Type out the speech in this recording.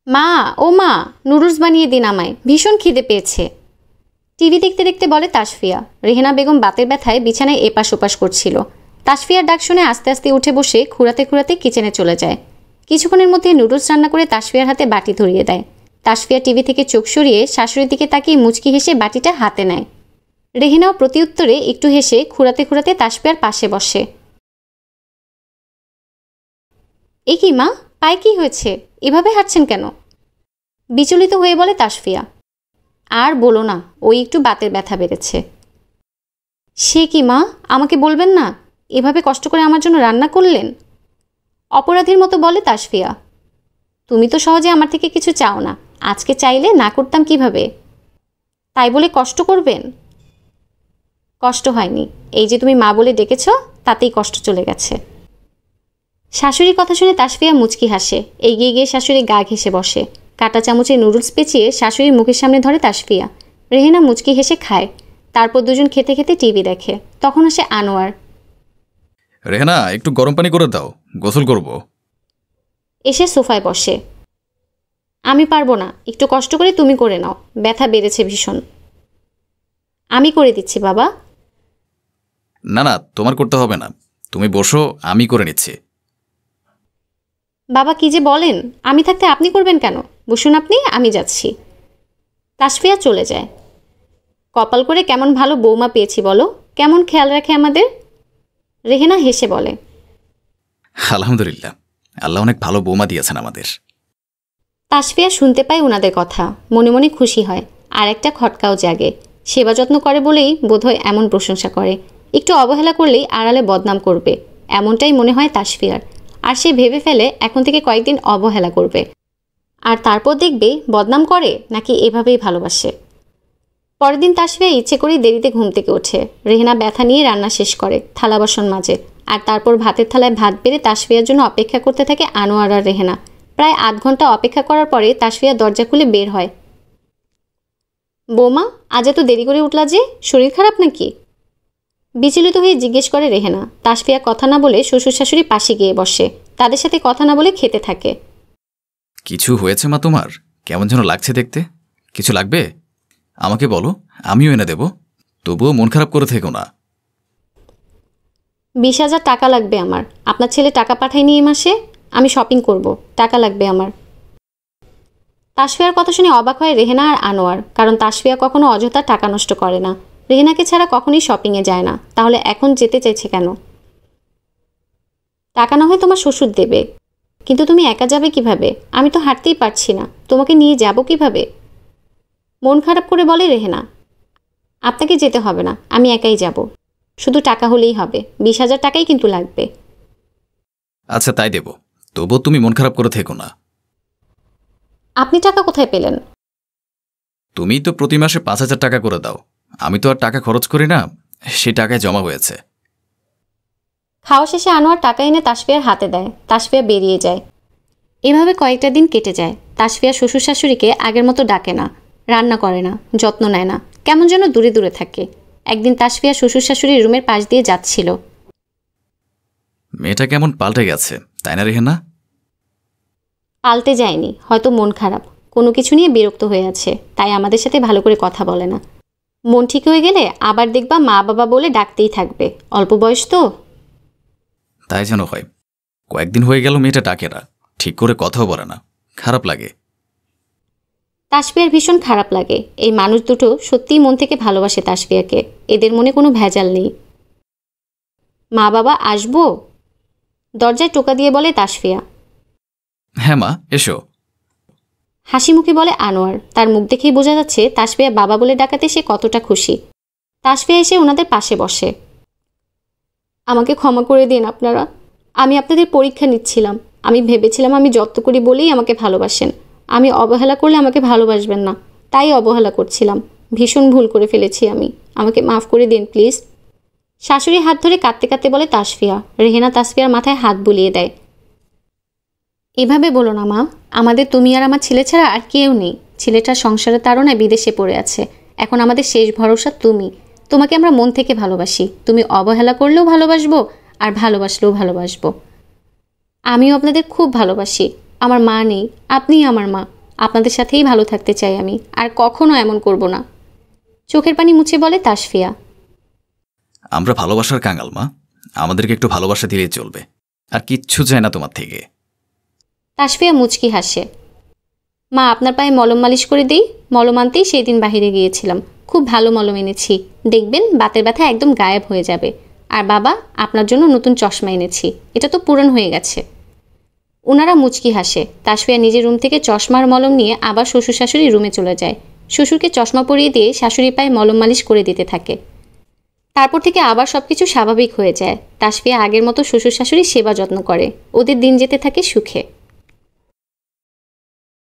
মা, ও মা, নুডলস বানিয়ে দিন আমায়, ভীষণ খিদে পেয়েছে। টিভি দেখতে দেখতে বলে তাসফিয়া। রেহেনা বেগম বাতের ব্যথায় বিছানায় এপাশ ওপাশ করছিল। তাসফিয়ার ডাক শুনে আস্তে আস্তে উঠে বসে খুঁড়াতে খুঁড়াতে কিচেনে চলে যায়। কিছুক্ষণের মধ্যে নুডলস রান্না করে তাসফিয়ার হাতে বাটি ধরিয়ে দেয়। তাসফিয়া টিভি থেকে চোখ সরিয়ে শাশুড়ির দিকে তাকিয়ে মুচকি হেসে বাটিটা হাতে নেয়। রেহেনাও প্রতি উত্তরে একটু হেসে খুঁড়াতে খুঁড়াতে তাসফিয়ার পাশে বসে। এ কি মা, পায়ে কি হয়েছে? এভাবে হাঁটছেন কেন? বিচলিত হয়ে বলে তাসফিয়া। আর বলো না, ওই একটু বাতের ব্যথা বেড়েছে। সে কি মা, আমাকে বলবেন না? এভাবে কষ্ট করে আমার জন্য রান্না করলেন? অপরাধীর মতো বলে তাসফিয়া। তুমি তো সহজে আমার থেকে কিছু চাও না, আজকে চাইলে না করতাম কিভাবে? তাই বলে কষ্ট করবেন? কষ্ট হয়নি, এই যে তুমি মা বলে ডেকেছ তাতেই কষ্ট চলে গেছে। শাশুড়ির কথা শুনে তাসফিয়া মুচকি হাসে। এগিয়ে গিয়ে শাশুড়ি গা ঘেঁষে বসে। কাঁটা চামচে নুডলস পেঁচিয়ে শাশুড়ির মুখের সামনে ধরে তাসফিয়া। রেহেনা মুচকি হেসে খায়। তারপর দুজন খেতে খেতে টিভি দেখে। তখন আসে আনোয়ার। রেহেনা, একটু গরম পানি করে দাও, গোসল করব। এসে সোফায় বসে। আমি পারবো না, একটু কষ্ট করে তুমি করে নাও, ব্যথা বেড়েছে ভীষণ। আমি করে দিচ্ছি বাবা। না না, তোমার করতে হবে না, তুমি বসো, আমি করে নিচ্ছি। বাবা কি যে বলেন, আমি থাকতে আপনি করবেন কেন? বসুন আপনি, আমি যাচ্ছি। তাসফিয়া চলে যায়। কপাল করে কেমন ভালো বৌমা পেয়েছি বলো, কেমন খেয়াল রাখে আমাদের। রেহেনা হেসে বলে। আলহামদুলিল্লাহ, আল্লাহ অনেক ভালো বৌমা দিয়েছেন আমাদের। তাসফিয়া শুনতে পায় ওনাদের কথা, মনে মনে খুশি হয়। আর একটা খটকাও জাগে। সেবা যত্ন করে বলেই বোধহয় এমন প্রশংসা করে। একটু অবহেলা করলেই আড়ালে বদনাম করবে, এমনটাই মনে হয় তাসফিয়ার। আর সে ভেবে ফেলে এখন থেকে কয়েকদিন অবহেলা করবে, আর তারপর দেখবে বদনাম করে নাকি এভাবেই ভালোবাসে। পরের দিন তাসফিয়া ইচ্ছে করেই দেরিতে ঘুম থেকে ওঠে। রেহেনা ব্যথা নিয়ে রান্না শেষ করে, থালা বাসন মাজে। আর তারপর ভাতের থালায় ভাত বেড়ে তাসফিয়ার জন্য অপেক্ষা করতে থাকে আনোয়ার আর রেহেনা। প্রায় আধ ঘন্টা অপেক্ষা করার পরে তাসফিয়া দরজা খুলে বের হয়। বৌমা, আজ এত দেরি করে উঠলা যে, শরীর খারাপ নাকি? বিচলিত হয়ে জিজ্ঞেস করে রেহেনা। তাসফিয়া কথা না বলে শ্বশুর শাশুড়ি পাশে গিয়ে বসে। তাদের সাথে কথা না বলে খেতে থাকে। কিছু হয়েছে মা তোমার? কেমন যেন লাগছে দেখতে। কিছু লাগবে আমাকে বলো, আমিও এনে দেব। তবুও মন খারাপ করে থেকো না। 20,000 টাকা লাগবে আমার। আপনার ছেলে টাকা পাঠায়নি এ মাসে, আমি শপিং করব, টাকা লাগবে আমার। তাসফিয়ার কথা শুনে অবাক হয় রেহেনা আর আনোয়ার, কারণ তাসফিয়া কখনো অযথা টাকা নষ্ট করে না। রেহেনাকে ছাড়া কখনোই শপিংয়ে যায় না, তাহলে এখন যেতে চাইছে কেন? টাকা না হয় তোমার শ্বশুর দেবে, কিন্তু তুমি একা যাবে কিভাবে? আমি তো হাঁটতেই পারছি না, তোমাকে নিয়ে যাব কিভাবে? মন খারাপ করে বলে রেহেনা। আপনাকে যেতে হবে না, আমি একাই যাব, শুধু টাকা হলেই হবে। 20,000 টাকাই কিন্তু লাগবে। আচ্ছা তাই দেব, তবুও তুমি মন খারাপ করে থেকো না। আপনি টাকা কোথায় পেলেন? তুমি তো প্রতি মাসে 5,000 টাকা করে দাও, আমি তো আর টাকা খরচ করি না, সে টাকায় জমা হয়েছে। খাওয়া শেষে আনোয়ার টাকা এনে তাসফিয়ার হাতে দেয়। তাসফিয়া বেরিয়ে যায়। এভাবে কয়েকটা দিন কেটে যায়। তাসফিয়া শ্বশুর শাশুড়িকে আগের মতো ডাকে না, রান্না করে না, যত্ন নেয় না, কেমন যেন দূরে দূরে থাকে। একদিন তাসফিয়া শ্বশুর শাশুড়ির রুমের পাশ দিয়ে যাচ্ছিল। মেয়েটা কেমন পাল্টে গেছে, তাই না রেহেনা? পাল্টে যায়নি, হয়তো মন খারাপ, কোনো কিছু নিয়ে বিরক্ত হয়ে আছে, তাই আমাদের সাথে ভালো করে কথা বলে না। মন ঠিক হয়ে গেলে আবার দেখবা মা বাবা বলে ডাকতেই থাকবে। অল্প বয়স তো। তাই যেন হয়। কয়েকদিন হয়ে গেল মেয়েটা ডাকে না, ঠিক করে কথাও বলে না, খারাপ লাগে। তাসফিয়ার ভীষণ খারাপ লাগে। এই মানুষ দুটো সত্যিই মন থেকে ভালোবাসে তাসফিয়াকে, এদের মনে কোনো ভেজাল নেই। মা বাবা আসবো? দরজায় টোকা দিয়ে বলে তাসফিয়া। হ্যাঁ মা, এসো। হাসি মুখে বলে আনোয়ার। তার মুখ দেখেই বোঝা যাচ্ছে তাসফিয়া বাবা বলে ডাকাতে সে কতটা খুশি। তাসফিয়া এসে ওনাদের পাশে বসে। আমাকে ক্ষমা করে দিন আপনারা, আমি আপনাদের পরীক্ষা নিচ্ছিলাম। আমি ভেবেছিলাম আমি যত্ন করি বলেই আমাকে ভালোবাসেন, আমি অবহেলা করলে আমাকে ভালোবাসবেন না, তাই অবহেলা করছিলাম। ভীষণ ভুল করে ফেলেছি আমি, আমাকে মাফ করে দিন প্লিজ। শাশুড়ি হাত ধরে কাঁদতে কাঁদতে বলে তাসফিয়া। রেহেনা তাসফিয়ার মাথায় হাত বুলিয়ে দেয়। এভাবে বলো না মা, আমাদের তুমি আর আমার ছেলে ছাড়া আর কেউ নেই। ছেলেটার সংসারের তাড়নায় বিদেশে পড়ে আছে, এখন আমাদের শেষ ভরসা তুমি। তোমাকে আমরা মন থেকে ভালোবাসি, তুমি অবহেলা করলেও ভালোবাসবো, আর ভালোবাসলেও ভালোবাসবো। আমিও আপনাদের খুব ভালোবাসি। আমার মা নেই, আপনিই আমার মা, আপনাদের সাথেই ভালো থাকতে চাই আমি, আর কখনো এমন করব না। চোখের পানি মুছে বলে তাসফিয়া। আমরা ভালোবাসার কাঙাল মা, আমাদেরকে একটু ভালোবাসা দিলেই চলবে, আর কিচ্ছু চাই না তোমার থেকে। তাসফিয়া মুচকি হাসে। মা, আপনার পায়ে মলম মালিশ করে দিই। মলম আনতেই সেই দিন বাহিরে গিয়েছিলাম, খুব ভালো মলম এনেছি, দেখবেন বাতের ব্যথা একদম গায়েব হয়ে যাবে। আর বাবা, আপনার জন্য নতুন চশমা এনেছি, এটা তো পুরনো হয়ে গেছে। ওনারা মুচকি হাসে। তাসফিয়া নিজের রুম থেকে চশমার মলম নিয়ে আবার শ্বশুর শাশুড়ি রুমে চলে যায়। শ্বশুরকে চশমা পরিয়ে দিয়ে শাশুড়ি পায়ে মলম মালিশ করে দিতে থাকে। তারপর থেকে আবার সব কিছু স্বাভাবিক হয়ে যায়। তাসফিয়া আগের মতো শ্বশুর শাশুড়ি সেবা যত্ন করে। ওদের দিন যেতে থাকে সুখে।